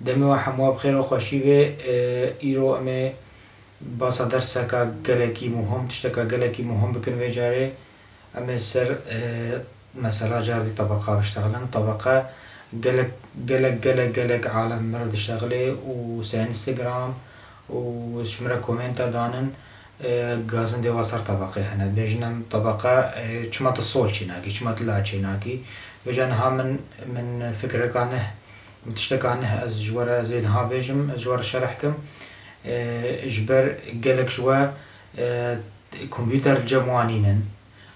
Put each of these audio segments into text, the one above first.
دمي وحموا بخير وخوشي به ايرو امي باسا درسكا گلكي مهم تشتكا گلكي مهم بكن بجاري امي سر مثلا جاري طبقة بشتغلن طبقة گلك عالم مرد اشتغلي وسي انستغرام وشمرا كومنتا دانن غازن دي واسر طبقة هنا بيجنم طبقة چمات الصول چيناكي چمات لا چيناكي بيجن ها من فكرة كانه متشتكى عنه از جوارا زين ها بيجم جوارا شرحكم اجبر قالك شوا كمبيوتر جموانينن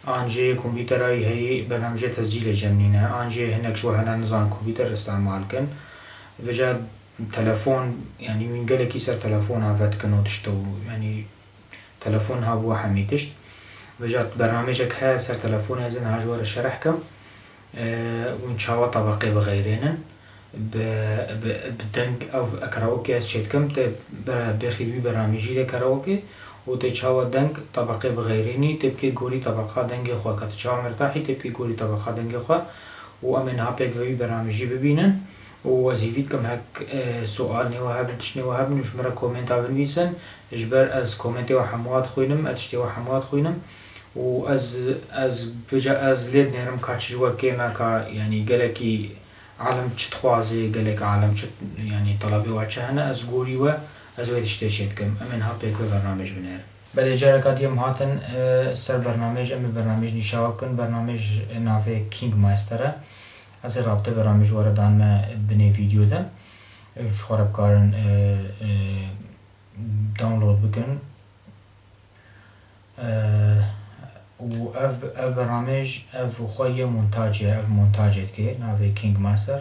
انجي كمبيوتر هي برنامج تسجيل جمنينه انجي هناك شوا هنا نظام كمبيوتر استعمال كن بجا تلفون يعني من قالك يصير تلفون هافت كنو تشتو يعني تلفون ها بو حميتشت بجا برنامجك ها سر تلفون هزين ها جوارا شرحكم وان شاء طبقي بغيرين بدنگ او کاراوکه از چیت کم ت بخیلی برنامجی ل کاراوکه و تچاو دنگ طبقه بغیرینی تبکی گوری طبقه دنگ خو کت چاو مرتاحی تبکی گوری طبقه دنگ خو و امن ها پیک وی برنامجی ببینن و وظیفت کم هک سوال نواه بتش نواه بنوش مرا کومنت بنویسن اجبر از کومنت و حموات خوینم اتشتی و حموات خوینم و از وجه از لید نرم کاتش جوا کیما کا يعني قالكي عالم چت خوازي قالك عالم چت يعني طلبي واچه هنا از گوري و از ويد اشتشيت كم امن ها بيك برنامج بنير بل جاركات يوم هاتن سر برنامج ام برنامج نشاوكن برنامج نافي كينج ماستر از رابطه برنامج وردان ما بني فيديو ده شخرب كارن داونلود بكن و اف برنامج اف خويا مونتاجه اف مونتاجت كي نافي كينج ماستر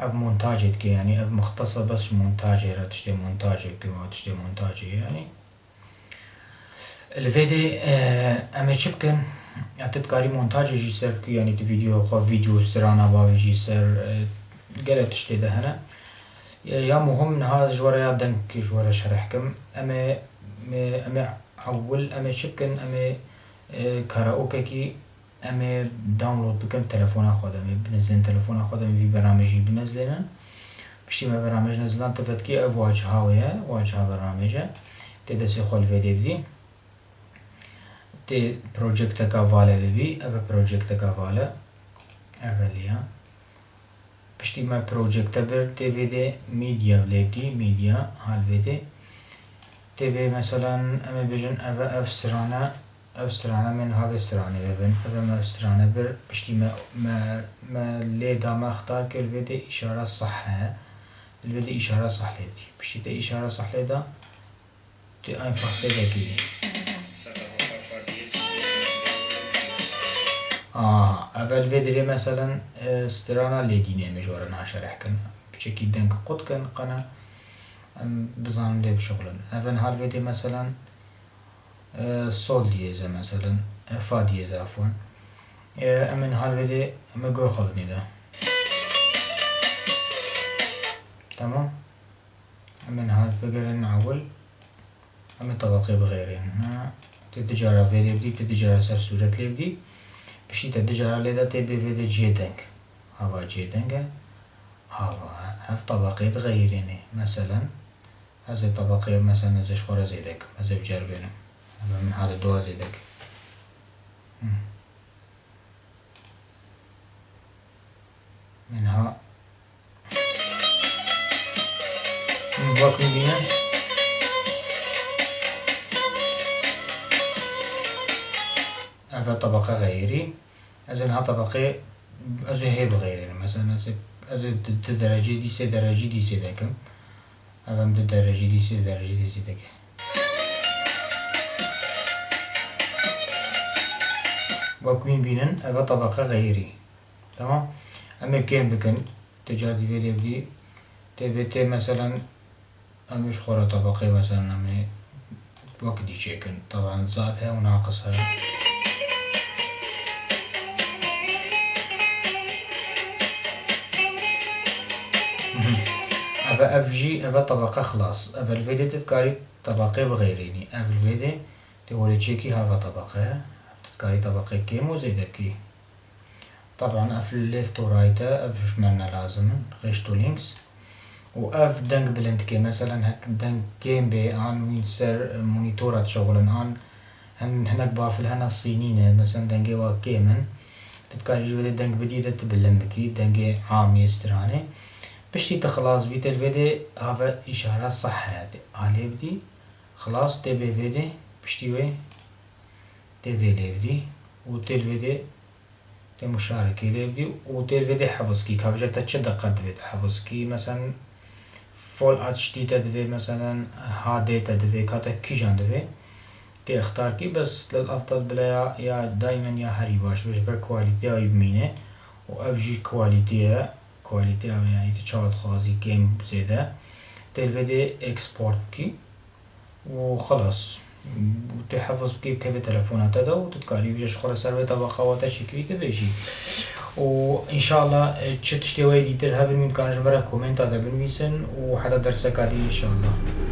اف مونتاجت كي يعني اف مختصة بس مونتاجه را تشتي مونتاجه كما تشتي مونتاجه يعني الفيديو اما چبكن اتتكاري مونتاجه جي سر كي يعني دي فيديو سرانا باوي جي سر قلت تشتي ده هنا يا مهم هذا جوارا يا دنك جوارا شرحكم اما اول اما چبكن اما کاراوکه کی امی دانلود بکن تلفن خودم بنزلن تلفن خودم وی برنامجی بنزلن بشتی ما برنامج نزلن تفت کی واجهه واجهه برنامجه تدسی خال ویدیو بدی تی پروژکت کا واله بی او پروژکت کا واله اولیا بشتی ما پروژکت بر تی ویدی میدیا ولیدی میدیا حال ویدی تی بی مثلا امی بجن او افسرانه افسترانه من هاو استرانه ببن هذا ما استرانه بر بشتي ما ليه دام اختار كل الفيديو اشاره صح ها الفيديو اشاره صح لدي بشتي تا اشاره صح لدا تي einfach تدكي اول فيديو مثلا استرانه لدي نمجور ناشرح كن بشكل دنك قد كان قنا بزان لي بشغلن اول هال فيديو مثلا صول ديزا مثلا فا ديزا عفوا امن هالفيدي اما جو خلني ده تمام امن هالفيدي اول اما طبقي بغيرين تتجارة فيديو بدي تتجارة سر صورة لي بدي بشي تتجارة لي تبي فيديو جيدنك هوا جيدنك هوا هف طبقي تغيريني مثلا هذا طبقي مثلا زي شخورة زيدك هذا بجربينه من هذا دوا زيدك منها من باقي بينا هذا طبقة غيري أزن ها طبقة أزو هي بغيري مثلا أزو درجة دي سي درجة دي سي دكم هذا مد درجة دي سي درجة دي سي دكم وكوين بينن أبا طبقة غيري تمام أما كين بكن تجادي فيديو بدي تبي مثلا أمش خورة طبقة مثلا أمي وقت دي شيكن طبعا زادها وناقصها أبا أفجي أبا طبقة خلاص أبا الفيديو تتكاري طبقة بغيريني أبا الفيديو تقولي تشيكي هذا طبقة تتكاري طبقة كيم وزيدكي طبعا أف الليفت ورايتا أف شمالنا لازم غيشتو لينكس وأف دنگ بلند كي مثلا هك دنگ جيم بي عن من سر مونيتورات شغلن عن هناك بافل هنا الصينيين مثلا دنگي وا كيمن تتكاري جوده دنگ بديدة تبلن بكي دنگي عام يستراني بشتي تخلاص بيت الفيدي هذا إشارة صح هادي عليه بدي خلاص تبي فيدي بشتي وي تبي ليفدي وتلفيدي مشاركة ليبدي وتلفيدي حفظ كي كابجا تشد قد فيت حفظ كي مثلا فول اتش دي تدفي مثلا هادي تدفي كاتا كيجان دفي تي اختار كي بس للأفضل بلا يا دايما يا هري باش بر كواليتي او يبمينه وابجي كواليتي او يعني تشاهد خازي جيم زيادة تلفيدي اكسبورت كي وخلاص وتحفظ كيف تلفونات هذا وتتكاري بجاش خورا سروي طبقة وتشكي تبيجي وإن شاء الله تشتوي ديتر هبن من كان جمرة كومنت هذا بنويسن وحتى درسك عليه إن شاء الله.